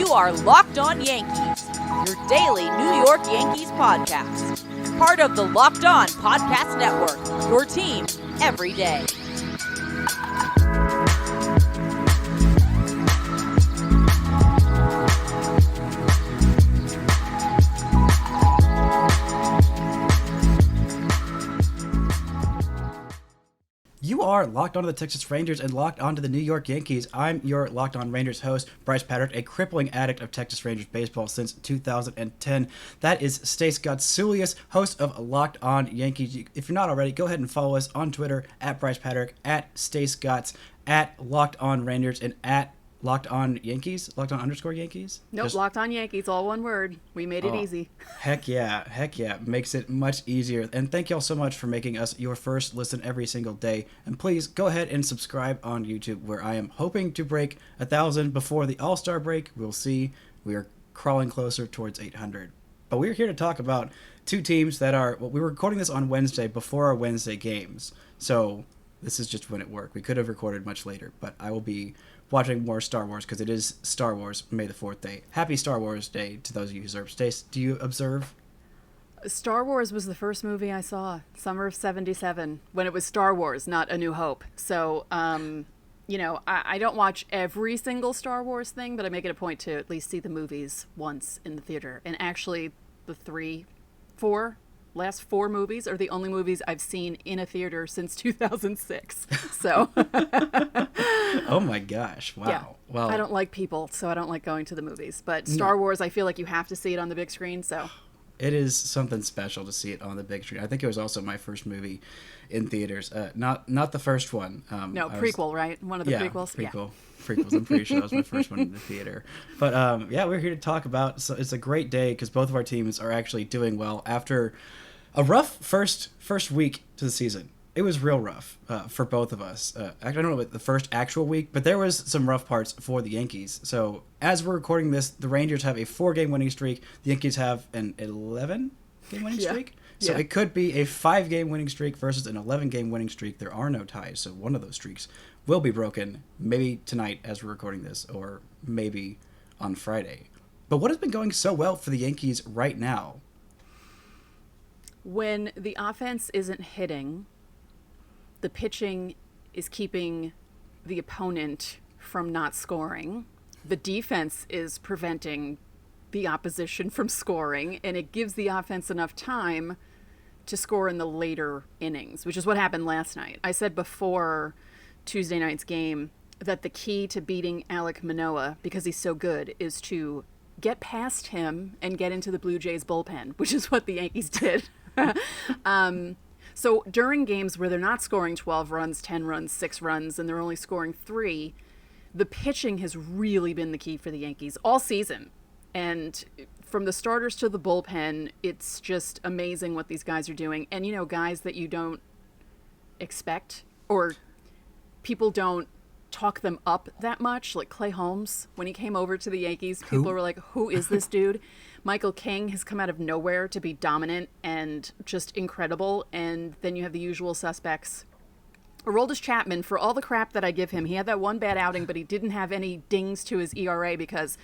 You are Locked On Yankees, your daily New York Yankees podcast. Part of the Locked On Podcast Network, your team every day. You are Locked On to the Texas Rangers and Locked On to the New York Yankees. I'm your Locked On Rangers host, Brice Paterik, a crippling addict of Texas Rangers baseball since 2010. That is Stace Gotsulias, host of Locked On Yankees. If you're not already, go ahead and follow us on Twitter at Brice Paterik, at Stace Gots, at Locked On Rangers, and at Locked On Yankees? Locked On _ Yankees? Nope, Locked On Yankees, all one word. We made it easy. Heck yeah. Makes it much easier. And thank y'all so much for making us your first listen every single day. And please go ahead and subscribe on YouTube, where I am hoping to break 1,000 before the All-Star break. We'll see. We are crawling closer towards 800. But we're here to talk about two teams that are... Well, we were recording this on Wednesday before our Wednesday games. So this is just when it worked. We could have recorded much later, but I will be watching more Star Wars because it is Star Wars May the 4th day. Happy Star Wars Day to those of you who observe. Stace, do you observe? Star Wars was the first movie I saw, summer of 77, when it was Star Wars, not A New Hope. So, I don't watch every single Star Wars thing, but I make it a point to at least see the movies once in the theater. And actually, the last four movies are the only movies I've seen in a theater since 2006. So. Oh my gosh. Wow. Yeah. Well, I don't like people, so I don't like going to the movies. But Star Wars, I feel like you have to see it on the big screen, so. It is something special to see it on the big screen. I think it was also my first movie in theaters. Not the first one. Prequel, right? One of the prequels? Prequels. I'm pretty sure that was my first one in the theater. But we're here to talk about. So it's a great day because both of our teams are actually doing well after a rough first week to the season. It was real rough for both of us. I don't know about the first actual week, but there was some rough parts for the Yankees. So as we're recording this, the Rangers have a 4-game winning streak. The Yankees have an 11-game winning streak. So it could be a 5-game winning streak versus an 11-game winning streak. There are no ties, so one of those streaks will be broken maybe tonight as we're recording this, or maybe on Friday. But what has been going so well for the Yankees right now? When the offense isn't hitting, the pitching is keeping the opponent from not scoring. The defense is preventing the opposition from scoring, and it gives the offense enough time to score in the later innings, which is what happened last night. I said before Tuesday night's game that the key to beating Alek Manoah, because he's so good, is to get past him and get into the Blue Jays bullpen, which is what the Yankees did. So during games where they're not scoring 12 runs, 10 runs, 6 runs, and they're only scoring 3, the pitching has really been the key for the Yankees all season. And from the starters to the bullpen, it's just amazing what these guys are doing. And, guys that you don't expect, or people don't talk them up that much, like Clay Holmes. When he came over to the Yankees, people were like, who is this dude? Michael King has come out of nowhere to be dominant and just incredible. And then you have the usual suspects. Aroldis Chapman, for all the crap that I give him, he had that one bad outing, but he didn't have any dings to his ERA because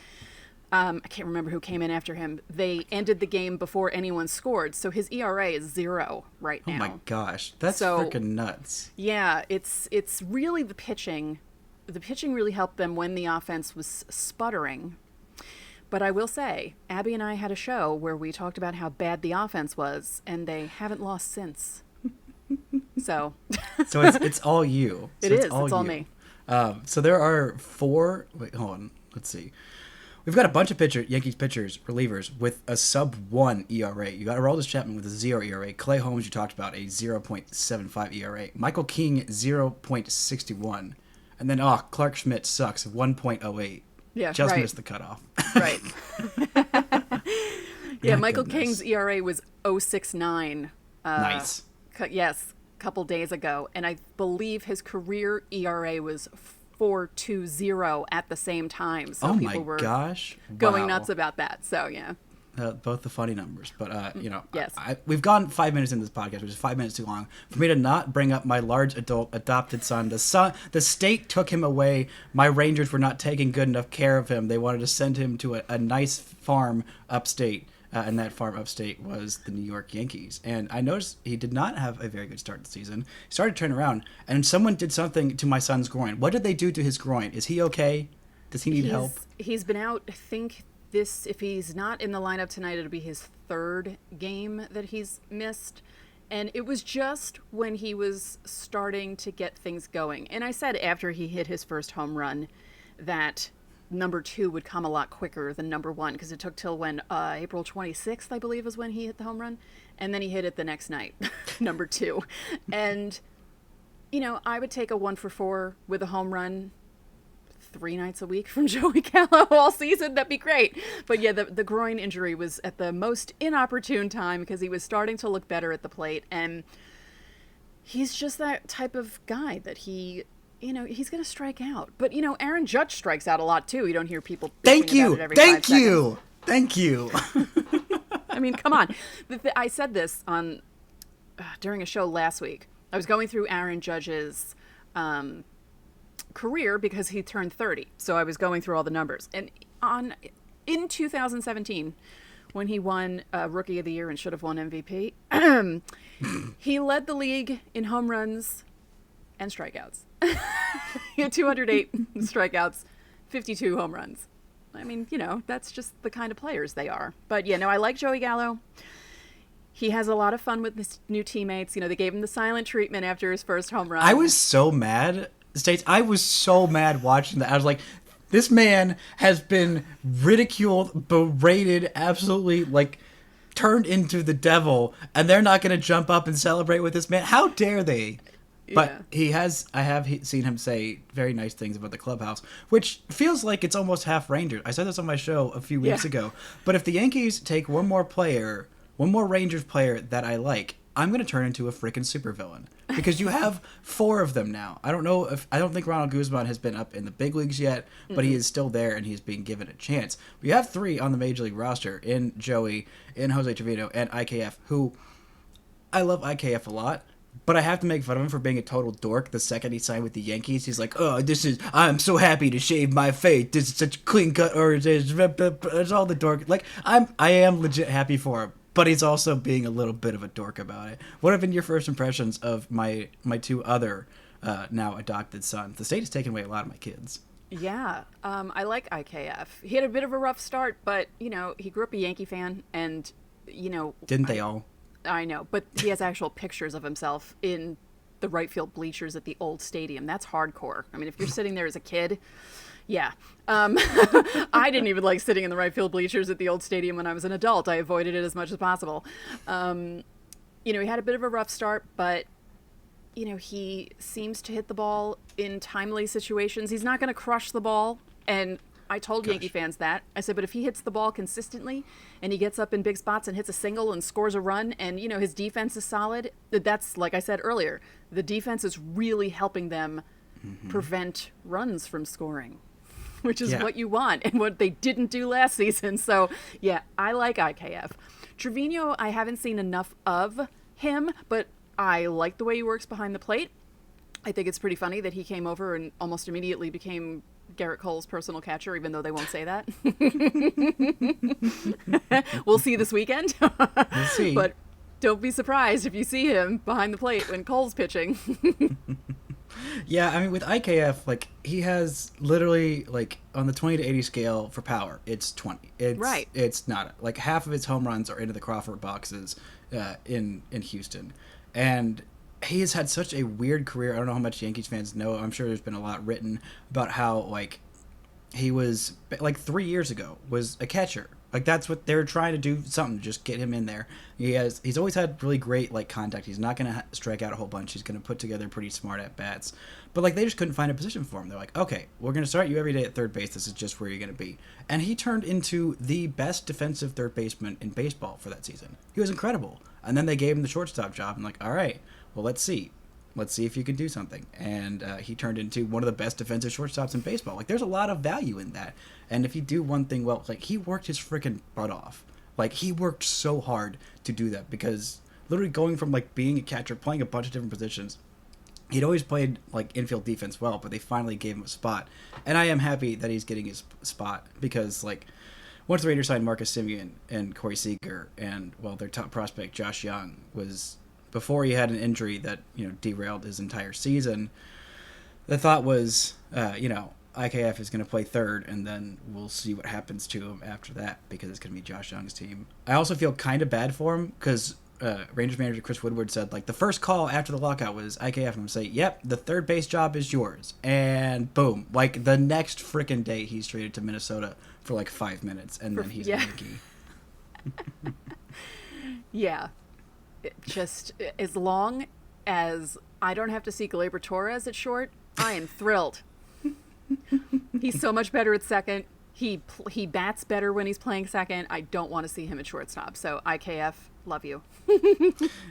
I can't remember who came in after him. They ended the game before anyone scored, so his ERA is 0 right now. Oh my gosh, that's freaking nuts. Yeah, it's really the pitching. The pitching really helped them when the offense was sputtering. But I will say, Abby and I had a show where we talked about how bad the offense was, and they haven't lost since. So it's all you. It's all me. So there are 4. Wait, hold on. Let's see. We've got a bunch of Yankees pitchers, relievers, with a sub-1 ERA. You got Aroldis Chapman with a 0 ERA. Clay Holmes, you talked about, a 0.75 ERA. Michael King, 0.61. And then, Clark Schmidt sucks, 1.08. Yeah, Just right. Missed the cutoff. Right. Yeah, Michael goodness. King's ERA was 0.69. Nice. Yes, a couple days ago. And I believe his career ERA was 4.20 at the same time. So people were gosh. going nuts about that. So, yeah. both the funny numbers. But Yes. we've gone 5 minutes into this podcast, which is 5 minutes too long for me to not bring up my large adult adopted son. The state took him away. My Rangers were not taking good enough care of him. They wanted to send him to a nice farm upstate. And that farm upstate was the New York Yankees. And I noticed he did not have a very good start to the season. He started to turn around, and someone did something to my son's groin. What did they do to his groin? Is he okay? Does he need help? He's been out, I think, if he's not in the lineup tonight, it'll be his third game that he's missed. And it was just when he was starting to get things going. And I said after he hit his first home run that number 2 would come a lot quicker than number 1, because it took till when April 26th, I believe, is when he hit the home run, and then he hit it the next night, number 2. And I would take a 1 for 4 with a home run 3 nights a week from Joey Gallo all season. That'd be great. But yeah, the groin injury was at the most inopportune time, because he was starting to look better at the plate, and he's just that type of guy that he's going to strike out. But, Aaron Judge strikes out a lot, too. You don't hear people Thank bitching you. about it every Thank 5 you. seconds. Thank you. I mean, come on. I said this on during a show last week. I was going through Aaron Judge's career because he turned 30. So I was going through all the numbers. And in 2017, when he won Rookie of the Year and should have won MVP, he led the league in home runs and strikeouts. He had 208 strikeouts, 52 home runs. I mean, that's just the kind of players they are. But I like Joey Gallo. He has a lot of fun with his new teammates. They gave him the silent treatment after his first home run. I was so mad, States. I was so mad watching that. I was like, this man has been ridiculed, berated, absolutely turned into the devil, and they're not going to jump up and celebrate with this man. How dare they? But I have seen him say very nice things about the clubhouse, which feels like it's almost half Rangers. I said this on my show a few weeks ago. But if the Yankees take one more Rangers player that I like, I'm going to turn into a freaking supervillain. Because you have 4 of them now. I don't think Ronald Guzman has been up in the big leagues yet, but he is still there and he's being given a chance. We have 3 on the Major League roster in Joey, in Jose Trevino, and IKF, who I love IKF a lot. But I have to make fun of him for being a total dork the second he signed with the Yankees. He's like, I'm so happy to shave my face. This is such a clean cut, or it's all the dork. I am legit happy for him, but he's also being a little bit of a dork about it. What have been your first impressions of my 2 other now adopted sons? The state has taken away a lot of my kids. Yeah, I like IKF. He had a bit of a rough start, but, he grew up a Yankee fan, and, Didn't they all? I know, but he has actual pictures of himself in the right field bleachers at the old stadium. That's hardcore. I mean, if you're sitting there as a kid, yeah. I didn't even like sitting in the right field bleachers at the old stadium when I was an adult. I avoided it as much as possible. He had a bit of a rough start, but, he seems to hit the ball in timely situations. He's not going to crush the ball, and I told Yankee fans that. I said, but if he hits the ball consistently and he gets up in big spots and hits a single and scores a run and, his defense is solid, that's, like I said earlier, the defense is really helping them prevent runs from scoring, which is what you want and what they didn't do last season. So, yeah, I like IKF. Trevino, I haven't seen enough of him, but I like the way he works behind the plate. I think it's pretty funny that he came over and almost immediately became Garrett Cole's personal catcher, even though they won't say that. We'll see this weekend. We'll see. But don't be surprised if you see him behind the plate when Cole's pitching. Yeah, I mean, with IKF, he has literally, on the 20 to 80 scale for power, it's 20. Right. It's not. Half of his home runs are into the Crawford boxes in Houston. And he has had such a weird career. I don't know how much Yankees fans know. I'm sure there's been a lot written about how, he was, 3 years ago, was a catcher. That's what they're trying to do, something to just get him in there. He's always had really great, contact. He's not going to strike out a whole bunch. He's going to put together pretty smart at-bats. But, they just couldn't find a position for him. They're like, okay, we're going to start you every day at third base. This is just where you're going to be. And he turned into the best defensive third baseman in baseball for that season. He was incredible. And then they gave him the shortstop job. I'm like, all right, well, let's see if you can do something. And he turned into one of the best defensive shortstops in baseball. There's a lot of value in that. And if you do one thing well, he worked his freaking butt off. Like, he worked so hard to do that because literally going from, like, being a catcher, playing a bunch of different positions, he'd always played, like, infield defense well, but they finally gave him a spot. And I am happy that he's getting his spot because, like, once the Rangers signed Marcus Semien and Corey Seager and, well, their top prospect, Josh Young, was, before he had an injury that, derailed his entire season, the thought was, IKF is going to play third, and then we'll see what happens to him after that because it's going to be Josh Young's team. I also feel kind of bad for him because Rangers manager Chris Woodward said, like, the first call after the lockout was IKF, and I'm say, yep, the third base job is yours. And boom, like, the next freaking day he's traded to Minnesota for, like, 5 minutes, and then he's a Yankee. Yeah. Just as long as I don't have to see Gleyber Torres at short, I am thrilled. He's so much better at second. He bats better when he's playing second. I don't want to see him at shortstop. So IKF, love you.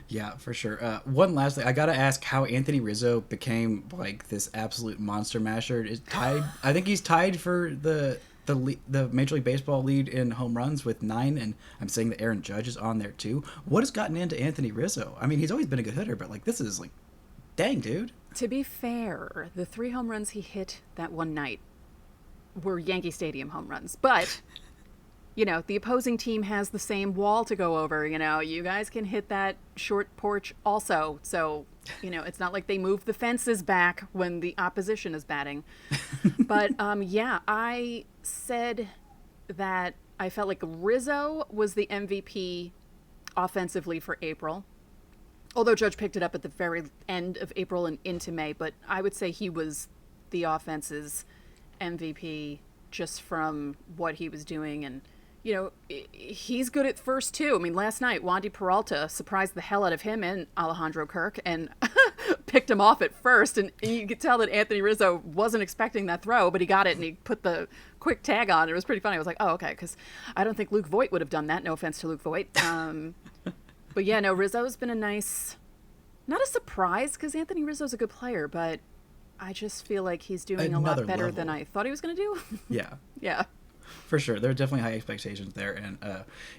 Yeah, for sure. One last thing, I gotta ask how Anthony Rizzo became like this absolute monster masher. Is tied. I think he's tied for the Major League Baseball lead in home runs with 9, and I'm saying that Aaron Judge is on there too. What has gotten into Anthony Rizzo? I mean, he's always been a good hitter, but like this is like, dang, dude. To be fair, the 3 home runs he hit that one night were Yankee Stadium home runs. But, the opposing team has the same wall to go over. You guys can hit that short porch also. So, it's not like they move the fences back when the opposition is batting. But, I said that I felt like Rizzo was the MVP offensively for April. Although Judge picked it up at the very end of April and into May, but I would say he was the offense's MVP just from what he was doing. And, he's good at first, too. I mean, last night, Wandy Peralta surprised the hell out of him and Alejandro Kirk and picked him off at first. And you could tell that Anthony Rizzo wasn't expecting that throw, but he got it and he put the quick tag on. It was pretty funny. I was like, oh, okay, because I don't think Luke Voigt would have done that. No offense to Luke Voigt. But yeah, no, Rizzo's been not a surprise because Anthony Rizzo's a good player, but I just feel like he's doing a lot better than I thought he was going to do. Yeah. Yeah. For sure. There are definitely high expectations there. And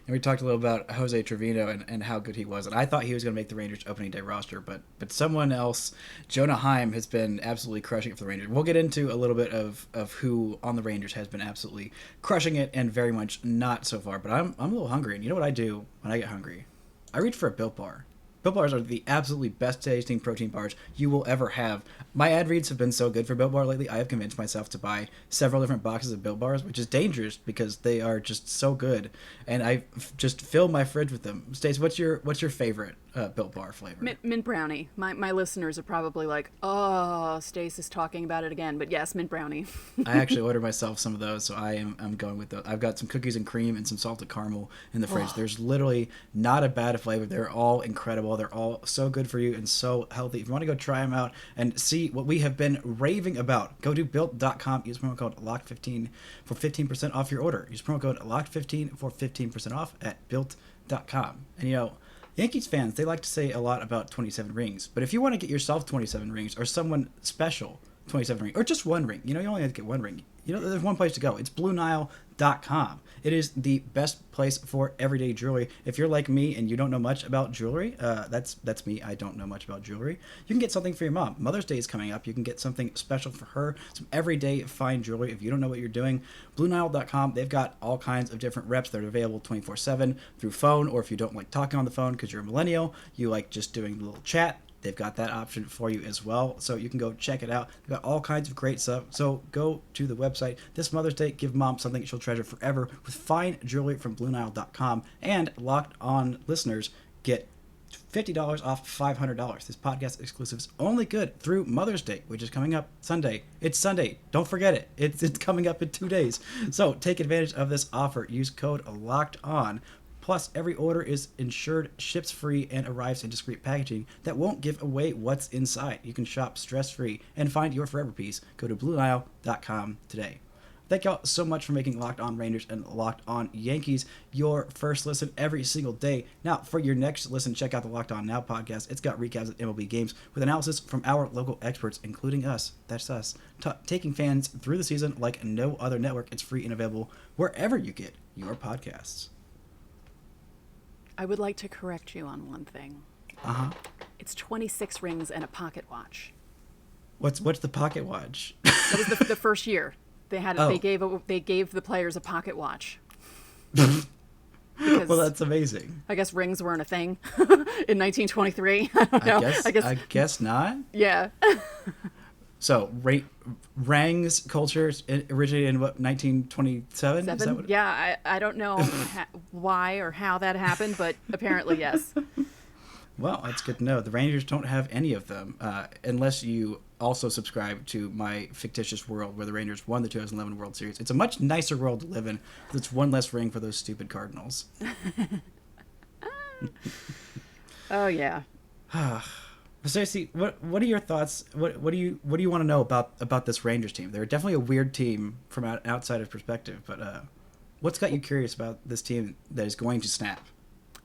we talked a little about Jose Trevino and how good he was. And I thought he was going to make the Rangers opening day roster, but someone else, Jonah Heim, has been absolutely crushing it for the Rangers. We'll get into a little bit of who on the Rangers has been absolutely crushing it and very much not so far. But I'm a little hungry. And you know what I do when I get hungry? I reach for a Built Bar. Built Bars are the absolutely best tasting protein bars you will ever have. My ad reads have been so good for Built Bar lately, I have convinced myself to buy several different boxes of Built Bars, which is dangerous because they are just so good. And I just fill my fridge with them. Stace, what's your favorite Built Bar flavor? Mint brownie. My listeners are probably like, oh, Stace is talking about it again. But yes, mint brownie. I actually ordered myself some of those, so I'm going with those. I've got some cookies and cream and some salted caramel in the fridge. There's literally not a bad flavor. They're all incredible. They're all so good for you and so healthy. If you want to go try them out and see what we have been raving about, go to Built.com. Use promo code LOCKED15 for 15% off your order. Use promo code LOCKED15 for 15% off at Built.com. And Yankees fans, they like to say a lot about 27 rings, but if you want to get yourself 27 rings or someone special 27 rings, or just one ring, you only have to get one ring. There's one place to go. It's BlueNile.com. It is the best place for everyday jewelry. If you're like me and you don't know much about jewelry, that's me. I don't know much about jewelry. You can get something for your mom. Mother's Day is coming up. You can get something special for her. Some everyday fine jewelry. If you don't know what you're doing, BlueNile.com. They've got all kinds of different reps that are available 24/7 through phone, or if you don't like talking on the phone because you're a millennial, you like just doing a little chat. They've got that option for you as well, so you can go check it out. They've got all kinds of great stuff, so go to the website. This Mother's Day, give Mom something she'll treasure forever with fine jewelry from BlueNile.com, and Locked On listeners get $50 off $500. This podcast exclusive is only good through Mother's Day, which is coming up Sunday. It's Sunday. Don't forget it. It's coming up in 2 days. So take advantage of this offer. Use code LOCKEDON. Plus, every order is insured, ships free, and arrives in discreet packaging that won't give away what's inside. You can shop stress-free and find your forever piece. Go to BlueNile.com today. Thank y'all so much for making Locked On Rangers and Locked On Yankees your first listen every single day. Now, for your next listen, check out the Locked On Now podcast. It's got recaps of MLB games with analysis from our local experts, including us. That's us. Taking fans through the season like no other network. It's free and available wherever you get your podcasts. I would like to correct you on one thing. Uh-huh. It's 26 rings and a pocket watch. What's the pocket watch? That was the first year. They had Oh. they gave the players a pocket watch. Well, that's amazing. I guess rings weren't a thing in 1923. I don't know. I guess not. Yeah. So, Rang's culture originated in what, 1927? Is that what Yeah, I don't know why or how that happened, but apparently yes. Well, that's good to know. The Rangers don't have any of them, unless you also subscribe to my fictitious world where the Rangers won the 2011 World Series. It's a much nicer world to live in, but it's one less ring for those stupid Cardinals. Oh yeah. Stacey, what are your thoughts? What do you want to know about this Rangers team? They're definitely a weird team from an outsider's perspective, but what's got you curious about this team that is going to snap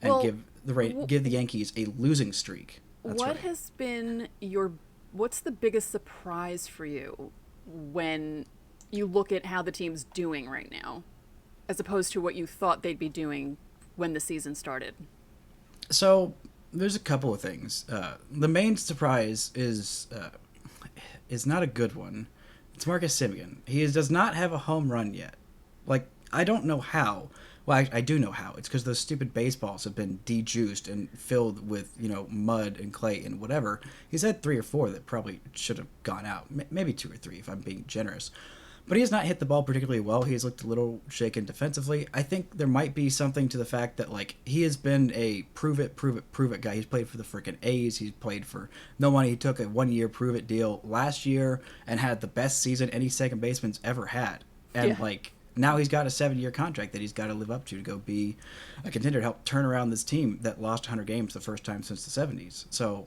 and give the Yankees a losing streak? That's What right. has been what's the biggest surprise for you when you look at how the team's doing right now, as opposed to what you thought they'd be doing when the season started? So there's a couple of things. The main surprise is not a good one. It's Marcus Semien. He does not have a home run yet. Like, I don't know how. Well, I do know how. It's because those stupid baseballs have been de-juiced and filled with, mud and clay and whatever. He's had 3 or 4 that probably should have gone out. Maybe 2 or 3 if I'm being generous. But he has not hit the ball particularly well. He has looked a little shaken defensively. I think there might be something to the fact that, he has been a prove it guy. He's played for the freaking A's. He's played for no money. He took a 1-year prove-it deal last year and had the best season any second baseman's ever had. And, now he's got a 7-year contract that he's got to live up to go be a contender to help turn around this team that lost 100 games the first time since the 70s. So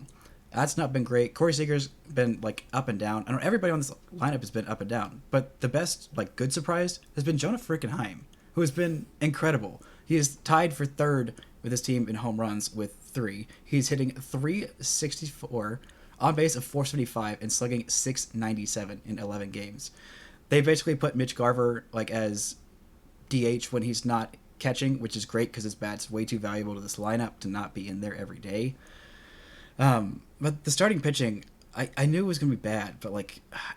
that's not been great. Corey Seager's been up and down. I don't know, everybody on this lineup has been up and down. But the best good surprise has been Jonah freaking Heim, who has been incredible. He is tied for third with his team in home runs with 3. He's hitting .364, on base of .475, and slugging .697 in 11 games. They basically put Mitch Garver as DH when he's not catching, which is great because his bat's way too valuable to this lineup to not be in there every day. But the starting pitching, I knew it was going to be bad, but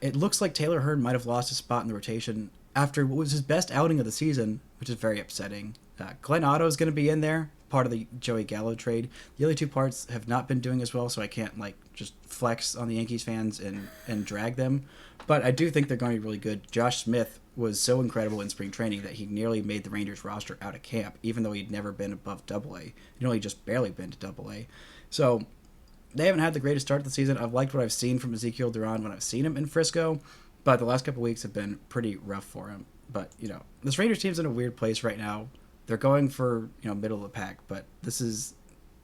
it looks like Taylor Hearn might have lost his spot in the rotation after what was his best outing of the season, which is very upsetting. Glenn Otto is going to be in there, part of the Joey Gallo trade. The other 2 parts have not been doing as well, so I can't just flex on the Yankees fans and drag them. But I do think they're going to be really good. Josh Smith was so incredible in spring training that he nearly made the Rangers roster out of camp, even though he'd never been above AA. He'd only just barely been to AA. So they haven't had the greatest start to the season. I've liked what I've seen from Ezekiel Duran when I've seen him in Frisco, but the last couple of weeks have been pretty rough for him. But, this Rangers team's in a weird place right now. They're going for, middle of the pack, but this has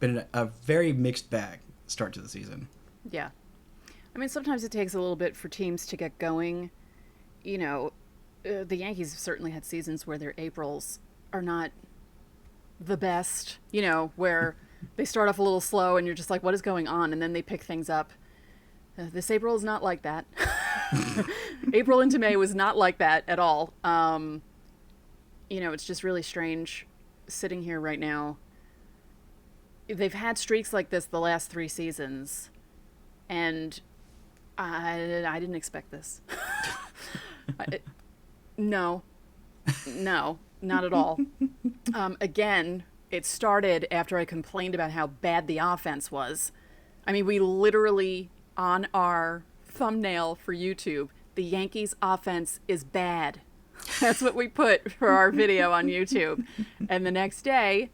been a very mixed bag start to the season. Yeah. I mean, sometimes it takes a little bit for teams to get going. The Yankees have certainly had seasons where their Aprils are not the best, where they start off a little slow and you're just like, what is going on? And then they pick things up. This April is not like that. April into May was not like that at all. It's just really strange sitting here right now. They've had streaks like this the last 3 seasons, and I didn't expect this. No, not at all. Again, it started after I complained about how bad the offense was. I mean, we literally, on our thumbnail for YouTube, the Yankees offense is bad. That's what we put for our video on YouTube. And the next day,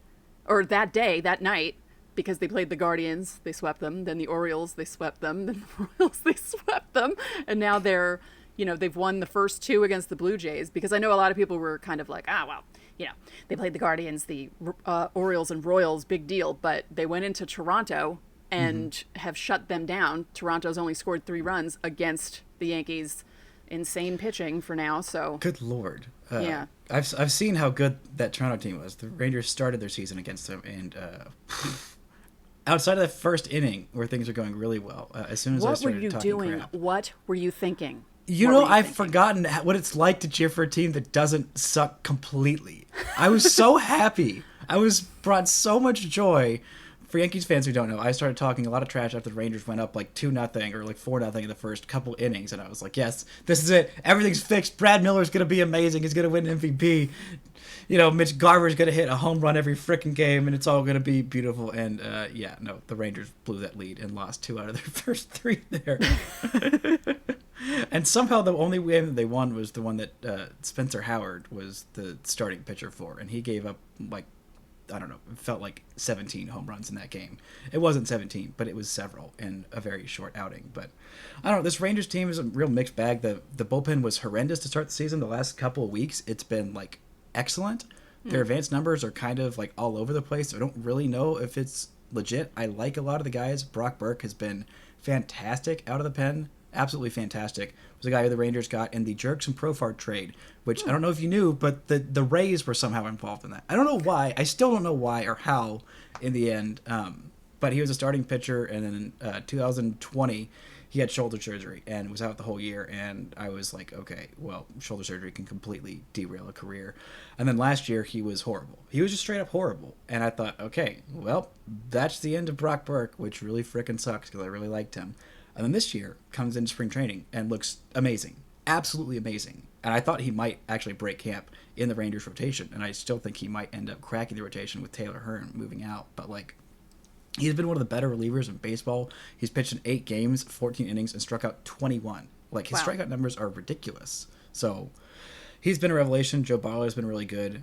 or that night, because they played the Guardians, they swept them. Then the Orioles, they swept them. Then the Royals, they swept them. And now they're, they've won the first 2 against the Blue Jays, because I know a lot of people were kind of like, they played the Guardians, the Orioles and Royals, big deal. But they went into Toronto and have shut them down. Toronto's only scored 3 runs against the Yankees' insane pitching for now. So good Lord. Yeah. I've seen how good that Toronto team was. The Rangers started their season against them, and outside of the first inning where things are going really well, as soon as I started talking crap. What were you thinking? I've forgotten what it's like to cheer for a team that doesn't suck completely. I was so happy. I was brought so much joy. For Yankees fans who don't know, I started talking a lot of trash after the Rangers went up like 2-0 or like 4-0 in the first couple innings, and I was like, yes, this is it. Everything's fixed. Brad Miller's going to be amazing. He's going to win MVP. You know, Mitch Garver's going to hit a home run every freaking game, and it's all going to be beautiful. And, the Rangers blew that lead and lost 2 out of their first 3 there. And somehow the only game that they won was the one that Spencer Howard was the starting pitcher for, and he gave up, like, I don't know, it felt like 17 home runs in that game. It wasn't 17, but it was several in a very short outing. But I don't know, this Rangers team is a real mixed bag. The bullpen was horrendous to start the season. The last couple of weeks, it's been, like, excellent. Their advanced numbers are kind of, like, all over the place. I don't really know if it's legit. I like a lot of the guys. Brock Burke has been fantastic out of the pen. Absolutely fantastic. Was a guy who the Rangers got in the Jerks and Profar trade, which I don't know if you knew, but the Rays were somehow involved in that. I don't know why. I still don't know why or how in the end. But he was a starting pitcher, and then in 2020 he had shoulder surgery and was out the whole year. And I was like, okay, well, shoulder surgery can completely derail a career. And then last year he was horrible. He was just straight up horrible. And I thought, okay, well, that's the end of Brock Burke, which really frickin' sucks because I really liked him. And then this year comes into spring training and looks amazing. Absolutely amazing. And I thought he might actually break camp in the Rangers rotation. And I still think he might end up cracking the rotation with Taylor Hearn moving out. But, like, he's been one of the better relievers in baseball. He's pitched in 8 games, 14 innings, and struck out 21. Like, his strikeout numbers are ridiculous. So, he's been a revelation. Joe Barlow has been really good.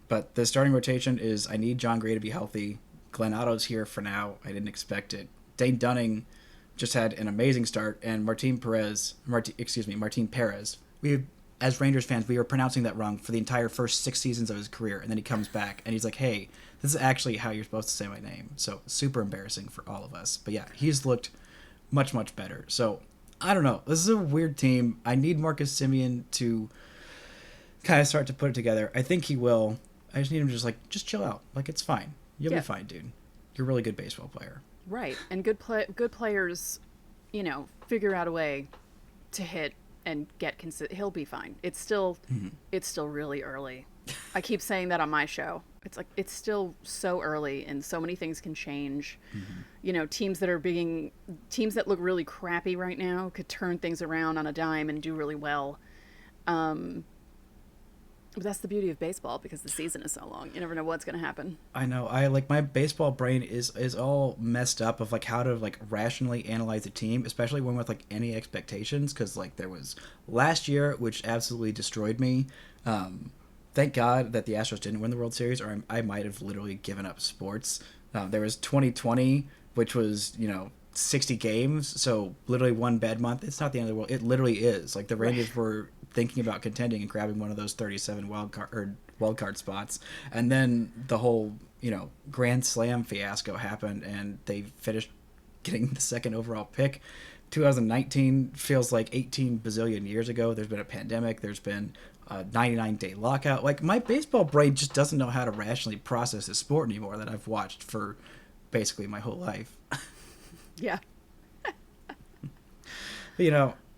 But the starting rotation is, I need John Gray to be healthy. Glenn Otto's here for now. I didn't expect it. Dane Dunning just had an amazing start, and Martin Perez, we, as Rangers fans, we were pronouncing that wrong for the entire first 6 seasons of his career, and then he comes back, and he's like, hey, this is actually how you're supposed to say my name. So, super embarrassing for all of us. But yeah, he's looked much, much better. So, I don't know. This is a weird team. I need Marcus Semien to kind of start to put it together. I think he will. I just need him to just chill out. Like, it's fine. You'll be fine, dude. You're a really good baseball player. Right, and good players, figure out a way to hit and get he'll be fine. It's still really early. I keep saying that on my show. It's like it's still so early, and so many things can change. Teams that look really crappy right now could turn things around on a dime and do really well. But that's the beauty of baseball, because the season is so long. You never know what's going to happen. I know. My baseball brain is all messed up of like how to like rationally analyze a team, especially when with like any expectations, because like there was last year, which absolutely destroyed me. Thank God that the Astros didn't win the World Series, or I might have literally given up sports. There was 2020, which was 60 games, so literally one bad month. It's not the end of the world. It literally is. Like the Rangers were thinking about contending and grabbing one of those 37 wild card spots, and then the whole Grand Slam fiasco happened, and they finished getting the second overall pick. 2019 feels like 18 bazillion years ago. There's been a pandemic. There's been a 99-day lockout. Like, my baseball brain just doesn't know how to rationally process this sport anymore that I've watched for basically my whole life. Yeah.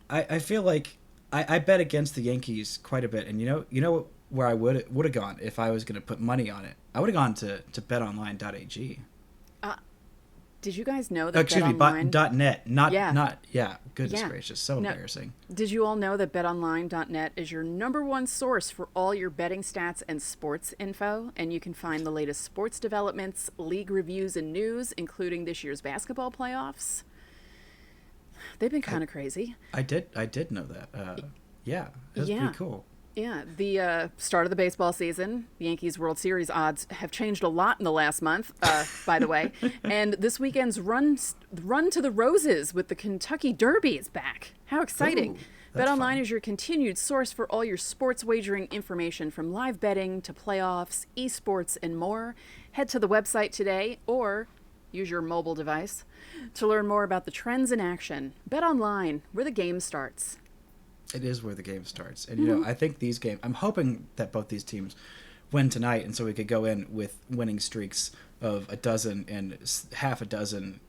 I feel like I bet against the Yankees quite a bit, and you know where I would have gone if I was going to put money on it. I would have gone to betonline.ag. Did you guys know that .net, not goodness gracious, so embarrassing. Did you all know that betonline.net is your number one source for all your betting stats and sports info, and you can find the latest sports developments, league reviews, and news, including this year's basketball playoffs. They've been kind of crazy. I did know that. It was pretty cool. Yeah, the start of the baseball season, the Yankees World Series odds have changed a lot in the last month, by the way. And this weekend's run to the Roses with the Kentucky Derby is back. How exciting. BetOnline is your continued source for all your sports wagering information, from live betting to playoffs, esports, and more. Head to the website today or use your mobile device to learn more about the trends in action. BetOnline, where the game starts. It is where the game starts. And, I think these games, I'm hoping that both these teams win tonight, and so we could go in with winning streaks of a dozen and half a dozen,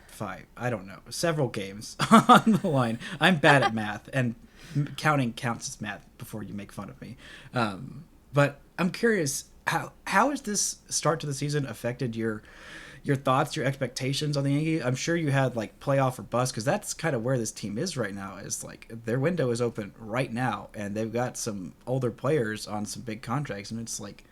5, I don't know, several games on the line. I'm bad at math, and counting counts as math before you make fun of me. But I'm curious, how has this start to the season affected your thoughts, your expectations on the Yankees? I'm sure you had like playoff or bust, because that's kind of where this team is right now. Is like their window is open right now, and they've got some older players on some big contracts, and it's like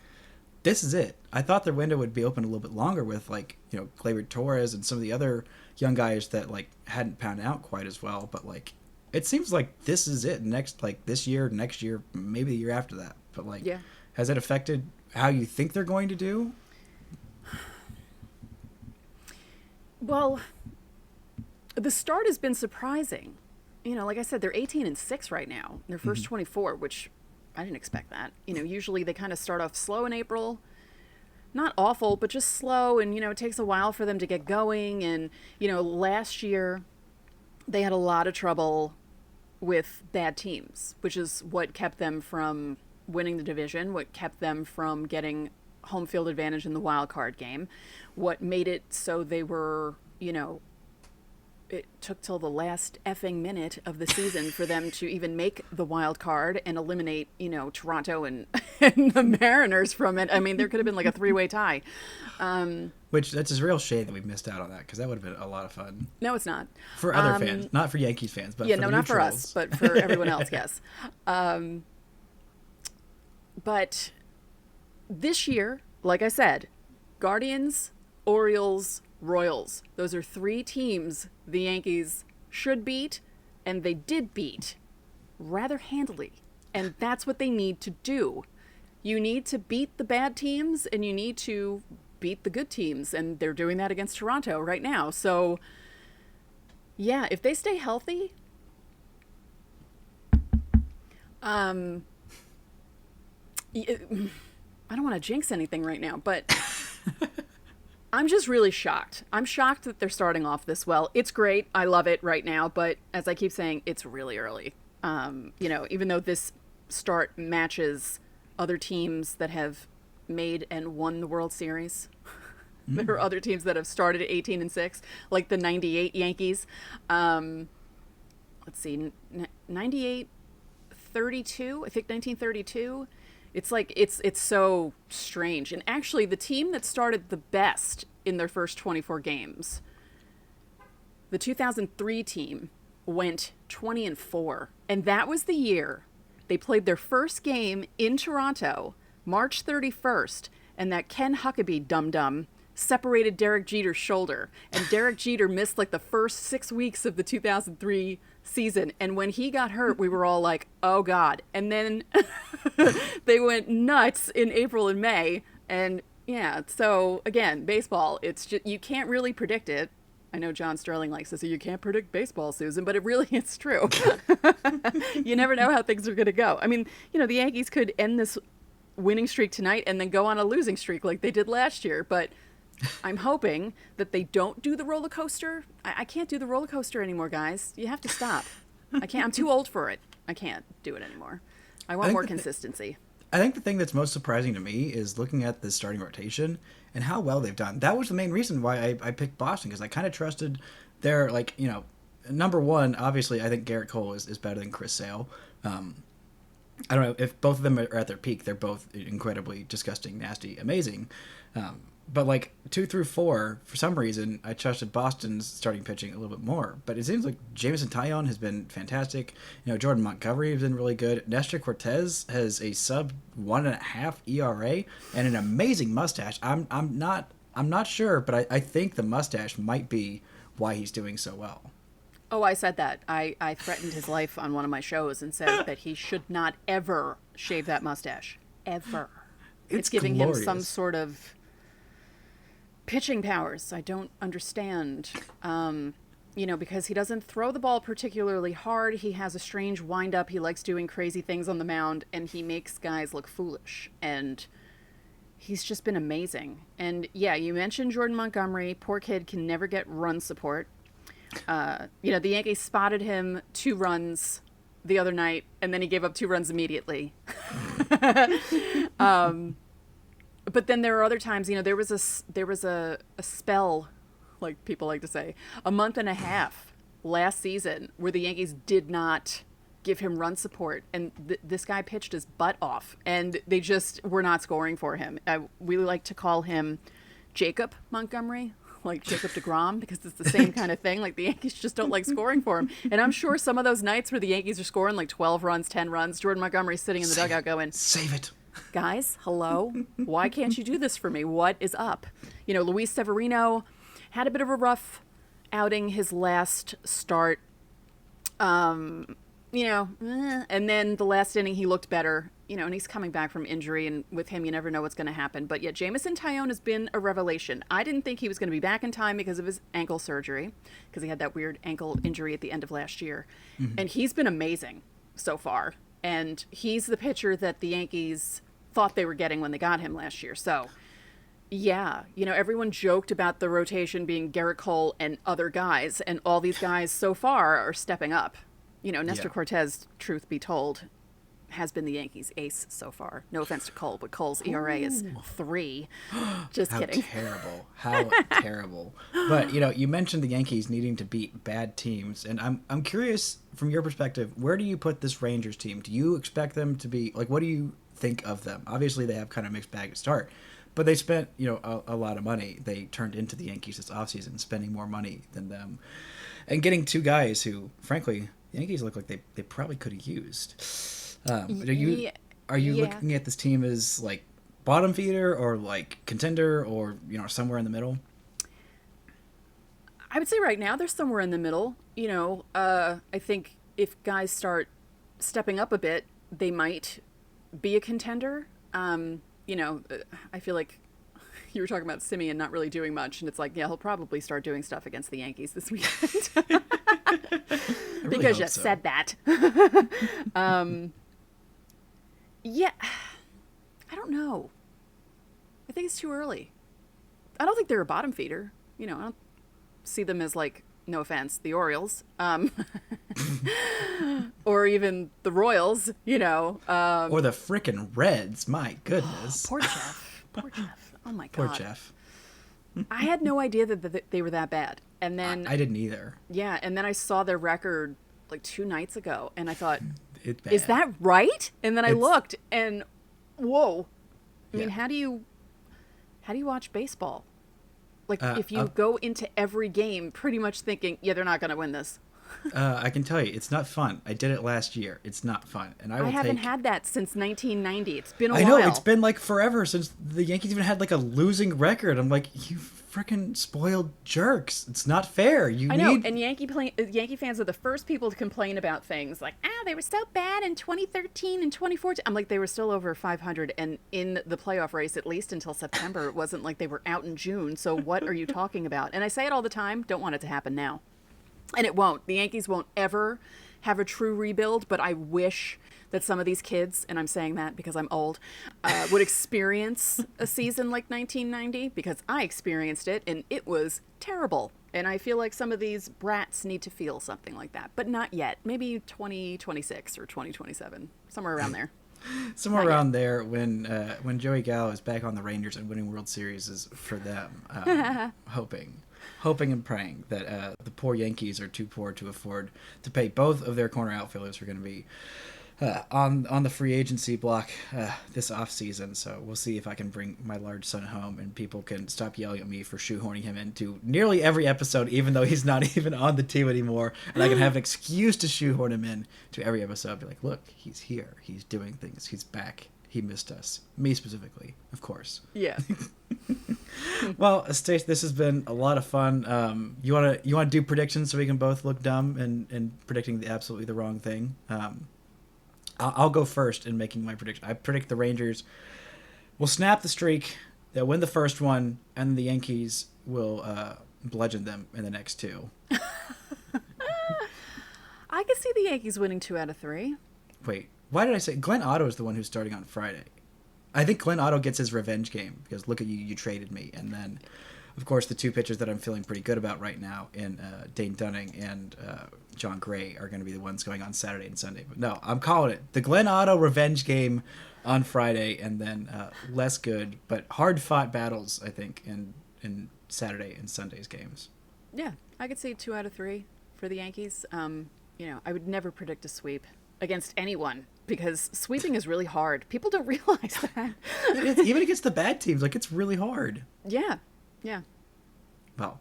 this is it. I thought their window would be open a little bit longer with like Gleyber Torres and some of the other young guys that like hadn't pounded out quite as well, but like it seems like this is it. Next, like this year, next year, maybe the year after that. But like, has it affected how you think they're going to do? Well, the start has been surprising. Like I said, they're 18-6 right now. Their first 24, which I didn't expect that. Usually they kind of start off slow in April. Not awful, but just slow. And, it takes a while for them to get going. And, last year they had a lot of trouble with bad teams, which is what kept them from winning the division, what kept them from getting home field advantage in the wild card game, what made it so they were, it took till the last effing minute of the season for them to even make the wild card and eliminate, Toronto and the Mariners from it. I mean, there could have been like a 3-way tie. Which that's a real shame that we missed out on that, because that would have been a lot of fun. No, it's not. For other fans, not for Yankees fans, but for the not for neutrals. us, but for everyone else, yes. But this year, like I said, Guardians, Orioles, Royals. Those are 3 teams the Yankees should beat, and they did beat rather handily. And that's what they need to do. You need to beat the bad teams, and you need to beat the good teams, and they're doing that against Toronto right now. So, yeah, if they stay healthy, I don't want to jinx anything right now, but I'm just really shocked. I'm shocked that they're starting off this well. It's great. I love it right now, but as I keep saying, it's really early. Even though this start matches other teams that have made and won the World Series. There are other teams that have started at 18-6, like the 98 Yankees. Let's see, 98, 32, I think 1932. It's like, it's so strange. And actually, the team that started the best in their first 24 games, the 2003 team, went 20-4. And that was the year they played their first game in Toronto, March 31st, and that Ken Huckabee dum-dum separated Derek Jeter's shoulder. And Derek Jeter missed like the first 6 weeks of the 2003 season. And when he got hurt, we were all like, oh God. And then they went nuts in April and May. And yeah, so again, baseball, it's just, you can't really predict it. I know John Sterling likes to say you can't predict baseball, Susan, but it really is true. You never know how things are going to go. I mean, the Yankees could end this winning streak tonight and then go on a losing streak like they did last year. But I'm hoping that they don't do the roller coaster. I can't do the roller coaster anymore, guys. You have to stop. I can't. I'm too old for it. I can't do it anymore. I want more consistency. I think the thing that's most surprising to me is looking at the starting rotation and how well they've done. That was the main reason why I picked Boston, because I kind of trusted their, number one, obviously, I think Garrett Cole is better than Chris Sale. I don't know if both of them are at their peak. They're both incredibly disgusting, nasty, amazing. But 2 through 4, for some reason, I trusted Boston's starting pitching a little bit more. But it seems like Jamison Tyonne has been fantastic. Jordan Montgomery has been really good. Nestor Cortez has a sub 1.5 ERA and an amazing mustache. I'm not sure, but I think the mustache might be why he's doing so well. Oh, I said that. I threatened his life on one of my shows and said that he should not ever shave that mustache. Ever. It's giving glorious. Him some sort of pitching powers. I don't understand. Because he doesn't throw the ball particularly hard. He has a strange wind-up. He likes doing crazy things on the mound, and he makes guys look foolish. And he's just been amazing. And, yeah, you mentioned Jordan Montgomery. Poor kid can never get run support. The Yankees spotted him 2 runs the other night, and then he gave up 2 runs immediately. But then there are other times, there was a spell, like people like to say, a month and a half last season where the Yankees did not give him run support. And this guy pitched his butt off, and they just were not scoring for him. We like to call him Jacob Montgomery, like Jacob deGrom, because it's the same kind of thing. Like, the Yankees just don't like scoring for him. And I'm sure some of those nights where the Yankees are scoring like 12 runs, 10 runs, Jordan Montgomery's sitting in the dugout going, save it. Guys, hello? Why can't you do this for me? What is up? You know, Luis Severino had a bit of a rough outing his last start. You know, and then the last inning he looked better, you know, and he's coming back from injury, and with him you never know what's going to happen. But yet Jamison Tyonne has been a revelation. I didn't think he was going to be back in time because of his ankle surgery, because he had that weird ankle injury at the end of last year. And he's been amazing so far. And he's the pitcher that the Yankees thought they were getting when they got him last year. So, yeah, you know, everyone joked about the rotation being Garrett Cole and other guys, and all these guys so far are stepping up. You know, Nestor Cortez, truth be told, has been the Yankees' ace so far. No offense to Cole, but Cole's ERA is 3. Just kidding. How terrible. But, you know, you mentioned the Yankees needing to beat bad teams, and I'm curious, from your perspective, where do you put this Rangers team? Do you expect them to be, like, what do you think of them? Obviously, they have kind of mixed bag to start, but they spent, you know, a lot of money. They turned into the Yankees this offseason, spending more money than them, and getting 2 guys who, frankly, the Yankees look like they probably could have used. Are you looking at this team as like bottom feeder or like contender, or, you know, somewhere in the middle? I would say right now they're somewhere in the middle. You know, I think if guys start stepping up a bit, they might be a contender. You know, I feel like you were talking about Simeon not really doing much, and it's like, yeah, he'll probably start doing stuff against the Yankees this weekend. Because you said that. Yeah, I don't know. I think it's too early. I don't think they're a bottom feeder. You know, I don't see them as, like, no offense, the Orioles, or even the Royals, you know. Or the frickin' Reds, my goodness. Poor Jeff. Poor Jeff. Oh, my God. Poor Jeff. I had no idea that they were that bad. And then I didn't either. Yeah, and then I saw their record like 2 nights ago, and I thought, it's bad. Is that right? And then I looked, and whoa. I mean, how do you watch baseball? Like, if you go into every game pretty much thinking, yeah, they're not going to win this. I can tell you, it's not fun. I did it last year. It's not fun, and I haven't had that since 1990. It's been a while. I know, it's been like forever since the Yankees even had like a losing record. I'm like, you freaking spoiled jerks. It's not fair. I know, and Yankee fans are the first people to complain about things like, they were so bad in 2013 and 2014. I'm like, they were still over 500 and in the playoff race at least until September. It wasn't like they were out in June. So what are you talking about? And I say it all the time. Don't want it to happen now. And it won't. The Yankees won't ever have a true rebuild, but I wish that some of these kids, and I'm saying that because I'm old, would experience a season like 1990, because I experienced it, and it was terrible. And I feel like some of these brats need to feel something like that, but not yet. Maybe 2026 or 2027, somewhere around there. Somewhere around there, when Joey Gallo is back on the Rangers and winning World Series is for them, hoping and praying that the poor Yankees are too poor to afford to pay both of their corner outfielders who are going to be on the free agency block this offseason. So we'll see if I can bring my large son home and people can stop yelling at me for shoehorning him into nearly every episode, even though he's not even on the team anymore. And I can have an excuse to shoehorn him in to every episode. Be like, look, he's here. He's doing things. He's back. He missed us. Me specifically, of course. Yeah. Well, Stace, this has been a lot of fun. You wanna do predictions so we can both look dumb and predicting absolutely the wrong thing? I'll go first in making my prediction. I predict the Rangers will snap the streak. They'll win the first one, and the Yankees will bludgeon them in the next 2. I could see the Yankees winning 2 out of 3. Wait, why did I say Glenn Otto is the one who's starting on Friday? I think Glenn Otto gets his revenge game because look at you traded me. And then, of course, the 2 pitchers that I'm feeling pretty good about right now in Dane Dunning and John Gray are going to be the ones going on Saturday and Sunday. But no, I'm calling it. The Glenn Otto revenge game on Friday, and then less good but hard-fought battles, I think, in Saturday and Sunday's games. Yeah, I could say 2 out of 3 for the Yankees. I would never predict a sweep. against anyone because sweeping is really hard. People don't realize that. Even against the bad teams, like, it's really hard. Yeah. Well,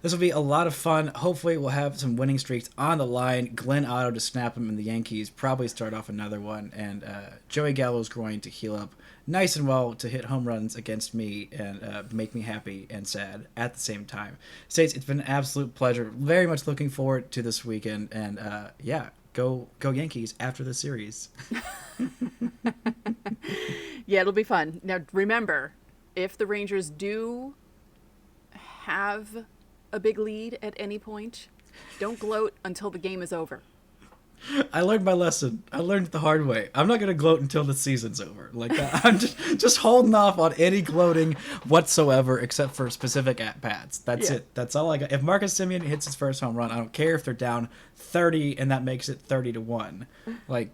this will be a lot of fun. Hopefully we'll have some winning streaks on the line. Glenn Otto to snap them, and the Yankees probably start off another one. And Joey Gallo is going to heal up nice and well to hit home runs against me and make me happy and sad at the same time. States, it's been an absolute pleasure. Very much looking forward to this weekend. And go Yankees after the series. Yeah, it'll be fun. Now, remember, if the Rangers do have a big lead at any point, don't gloat until the game is over. I learned my lesson. I learned it the hard way. I'm not going to gloat until the season's over. Like, I'm just holding off on any gloating whatsoever except for specific at-bats. That's it. That's all I got. If Marcus Semien hits his first home run, I don't care if they're down 30 and that makes it 30-1. Like,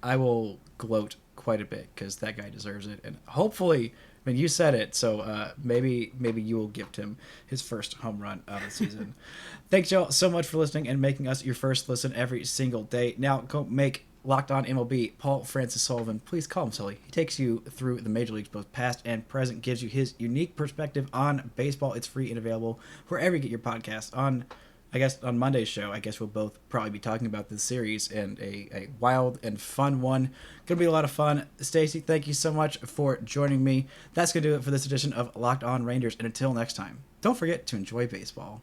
I will gloat quite a bit because that guy deserves it. And hopefully, I mean, you said it, so maybe you will gift him his first home run of the season. Thanks, y'all, so much for listening and making us your first listen every single day. Now, go make Locked On MLB Paul Francis Sullivan. Please call him Sully. He takes you through the major leagues, both past and present, gives you his unique perspective on baseball. It's free and available wherever you get your podcasts. On Monday's show, I guess we'll both probably be talking about this series and a wild and fun one. Gonna be a lot of fun. Stacey, thank you so much for joining me. That's gonna do it for this edition of Locked On Rangers. And until next time, don't forget to enjoy baseball.